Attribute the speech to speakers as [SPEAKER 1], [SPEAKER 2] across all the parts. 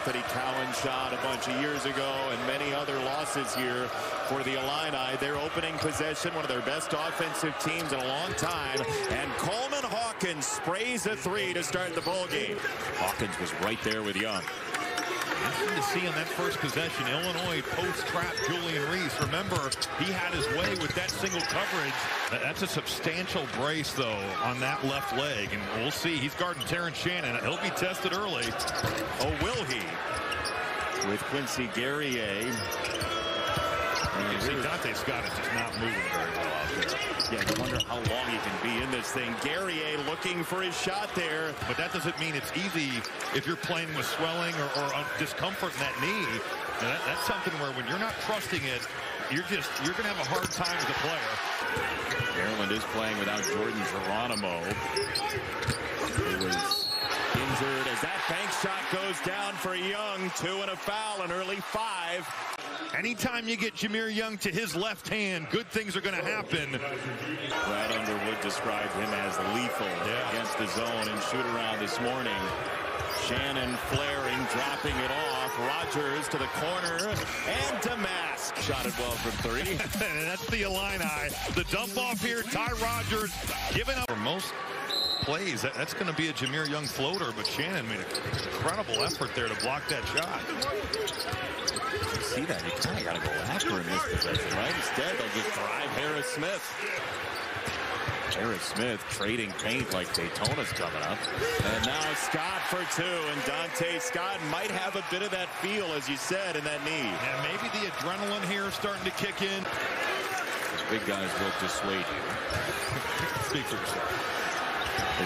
[SPEAKER 1] Anthony Cowan shot a bunch of years ago, and many other losses here for the Illini. Their opening possession, one of their best offensive teams in a long time, and Coleman Hawkins sprays a three to start the ball game. Hawkins was right there with Young.
[SPEAKER 2] Interesting to see on that first possession, Illinois post-trap Julian Reese. Remember, he had his way with that single coverage. That's a substantial brace, though, on that left leg. And we'll see. He's guarding Terrence Shannon. He'll be tested early.
[SPEAKER 1] Oh, will he? With Quincy Guerrier.
[SPEAKER 2] You can see Dante Scott is just not moving very well out there.
[SPEAKER 1] Yeah, you wonder how long he can be in this thing. Guerrier looking for his shot there.
[SPEAKER 2] But that doesn't mean it's easy if you're playing with swelling or discomfort in that knee. That's something where when you're not trusting it, you're going to have a hard time as a player.
[SPEAKER 1] Maryland is playing without Jordan Geronimo, who was injured as that bank shot goes down for Young. 2 and a foul, an early 5.
[SPEAKER 2] Anytime you get Jameer Young to his left hand, good things are going to happen.
[SPEAKER 1] Brad Underwood described him as lethal against the zone and shoot around this morning. Shannon flaring, dropping it off. Rogers to the corner, and Damask shot it well from 3.
[SPEAKER 2] And that's the Illini. The dump off here, Ty Rogers giving up for most plays. That's going to be a Jameer Young floater, but Shannon made an incredible effort there to block that shot.
[SPEAKER 1] You see that? You kind of got to go after him in this possession, right? Instead, they'll just drive Harris Smith. Harris Smith trading paint like Daytona's coming up. And now Scott for 2, and Dante Scott might have a bit of that feel, as you said, in that knee.
[SPEAKER 2] And maybe the adrenaline here is starting to kick in.
[SPEAKER 1] Those big guys will dissuade you.
[SPEAKER 2] Speak for yourself.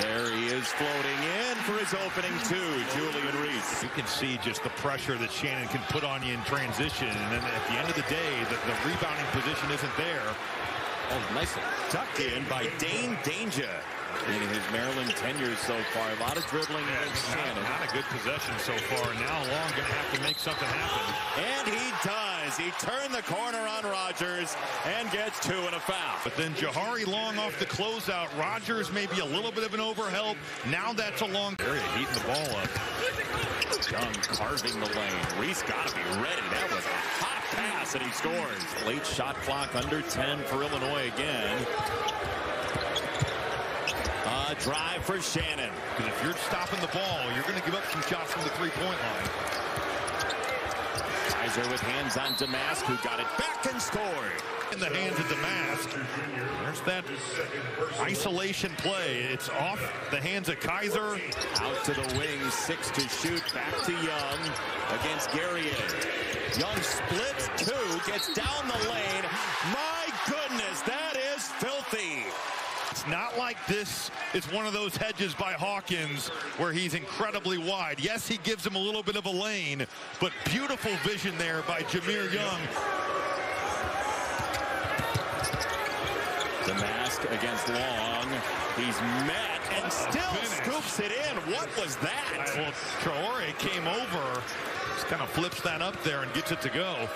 [SPEAKER 1] There he is floating in for his opening 2, Julian Reese.
[SPEAKER 2] You can see just the pressure that Shannon can put on you in transition, and then at the end of the day, the rebounding position isn't there.
[SPEAKER 1] Oh, nicely tucked in by Dane Danger in his Maryland tenure so far. A lot of dribbling against Shannon.
[SPEAKER 2] Not a good possession so far. Now Long going to have to make something happen.
[SPEAKER 1] And he does. He turned the corner on Rogers and gets 2 and a foul.
[SPEAKER 2] But then Jahari Long off the closeout. Rogers maybe a little bit of an overhelp. Now that's a long area, heating the ball up.
[SPEAKER 1] Young carving the lane. Reese got to be ready. That was a hot pass, and he scores. Late shot clock under 10 for Illinois again. Drive for Shannon.
[SPEAKER 2] Because if you're stopping the ball, you're going to give up some shots from the three-point line.
[SPEAKER 1] Kaiser with hands on Damask, who got it back and scored.
[SPEAKER 2] In the hands of Damask. There's that isolation play. It's off the hands of Kaiser.
[SPEAKER 1] Out to the wing, 6 to shoot. Back to Young against Guerrier. Young splits 2, gets down the lane. My goodness, that is filthy.
[SPEAKER 2] It's not like this is one of those hedges by Hawkins where he's incredibly wide. Yes, he gives him a little bit of a lane, but beautiful vision there by Jameer Young.
[SPEAKER 1] Damask against Long. He's met and still scoops it in. What was that?
[SPEAKER 2] Well, Traore came over, just kind of flips that up there and gets it to go.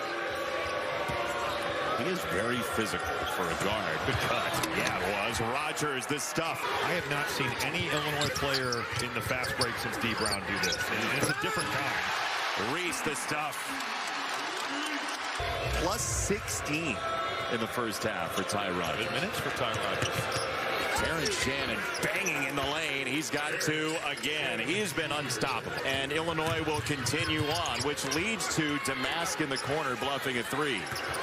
[SPEAKER 1] He is very physical for a guard. Good cut. Yeah, it was. Rogers, this stuff.
[SPEAKER 2] I have not seen any Illinois player in the fast break since D. Brown do this. And it's a different kind.
[SPEAKER 1] Reese, the stuff. Plus 16 in the first half for Ty Rogers.
[SPEAKER 2] 8 minutes for Ty Rogers.
[SPEAKER 1] Terrence Shannon banging in the lane. He's got 2 again. He's been unstoppable. And Illinois will continue on, which leads to Damask in the corner bluffing a 3.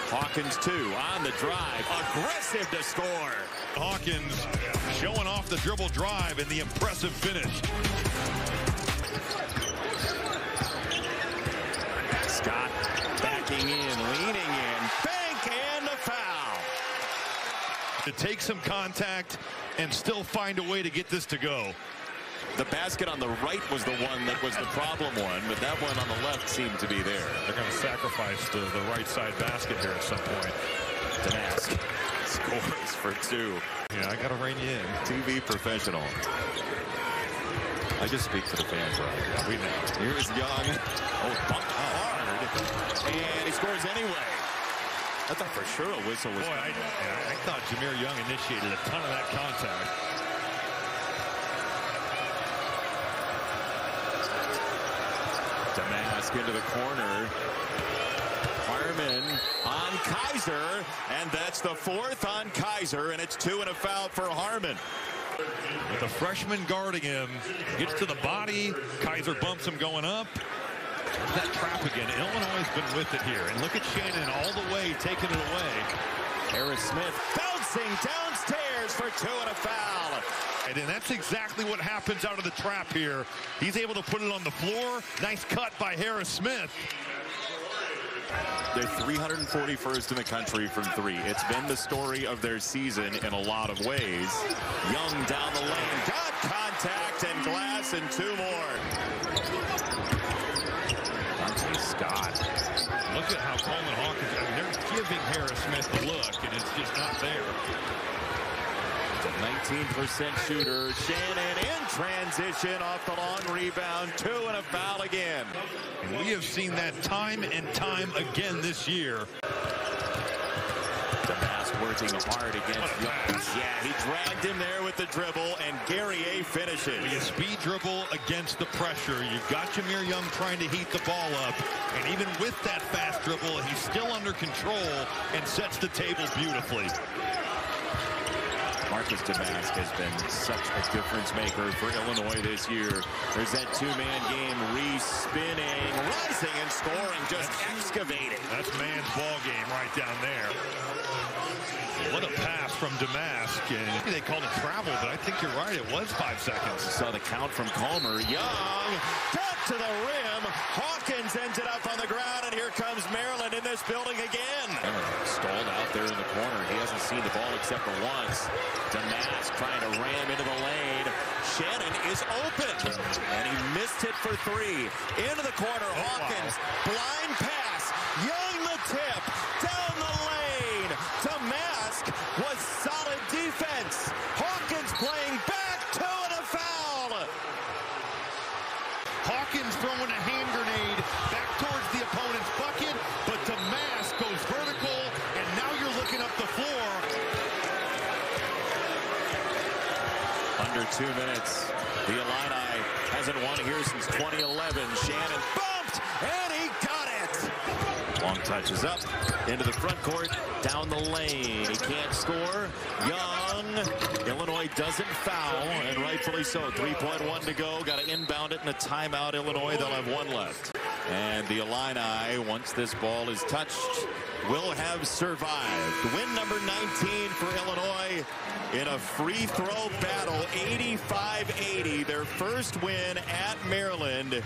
[SPEAKER 1] Hawkins 2 on the drive. Aggressive to score.
[SPEAKER 2] Hawkins showing off the dribble drive and the impressive finish.
[SPEAKER 1] Scott backing in, leaning in. Bank and a foul.
[SPEAKER 2] To take some contact and still find a way to get this to go.
[SPEAKER 1] The basket on the right was the one that was the problem one, but that one on the left seemed to be there.
[SPEAKER 2] They're going to sacrifice the right side basket here at some point.
[SPEAKER 1] Damask scores for 2.
[SPEAKER 2] Yeah, I got to rein you in.
[SPEAKER 1] TV professional. I just speak for the fans, right?
[SPEAKER 2] Yeah, we know.
[SPEAKER 1] Here's Young. Oh, bumped hard. And he scores anyway. I thought for sure a whistle was
[SPEAKER 2] coming. I thought Jameer Young initiated a ton of that contact.
[SPEAKER 1] Damask into the corner. Harmon on Kaiser, and that's the fourth on Kaiser, and it's 2 and a foul for Harmon.
[SPEAKER 2] With the freshman guarding him, gets to the body. Kaiser bumps him going up. That trap again. Illinois has been with it here. And look at Shannon all the way taking it away.
[SPEAKER 1] Harris Smith bouncing downstairs for 2 and a foul.
[SPEAKER 2] And that's exactly what happens out of the trap here. He's able to put it on the floor. Nice cut by Harris Smith.
[SPEAKER 1] They're 341st in the country from 3. It's been the story of their season in a lot of ways. Young down the lane, got contact and glass and 2 more.
[SPEAKER 2] Scott. Look at how Coleman Hawkins, I mean, they're giving Harris Smith a look, and it's just not there.
[SPEAKER 1] It's a 19% shooter. Shannon in transition off the long rebound. 2 and a foul again.
[SPEAKER 2] And we have seen that time and time again this year.
[SPEAKER 1] Damas working hard against Young. Yeah, he dragged him there with the dribble, and Gary A. finishes.
[SPEAKER 2] You speed dribble against the pressure. You've got Jameer Young trying to heat the ball up, and even with that fast dribble, he's still under control and sets the table beautifully.
[SPEAKER 1] Marcus Damas has been such a difference maker for Illinois this year. There's that 2-man game, spinning, rising and scoring, just excavating.
[SPEAKER 2] That's man's ball game right down there. What a pass from Damas. And they called it travel, but I think you're right. It was 5 seconds.
[SPEAKER 1] Saw the count from Calmer. Young, back to the rim. Hawkins ended up on the ground, and here comes Maryland in this building again. Stalled out there in the corner. He hasn't seen the ball except for once. Damas trying to ram into the lane. Shannon is open, and he missed it for 3. Into the corner, Hawkins, blind pass. Young the tip, down the lane. Damas was solid defense. Hawkins playing back, 2 and a foul.
[SPEAKER 2] Hawkins throwing a hand grenade back towards the opponent's bucket, but Damas goes vertical, and now you're looking up the floor.
[SPEAKER 1] Under 2 minutes. The Illini hasn't won here since 2011. Shannon bumped, and he got it. Long touch is up, into the front court, down the lane. He can't score. Young, Illinois doesn't foul, and rightfully so. 3.1 to go. Got to inbound it in a timeout. Illinois, they'll have 1 left. And the Illini, once this ball is touched, will have survived. Win number 19 for Illinois in a free throw battle, 85-80. Their first win at Maryland.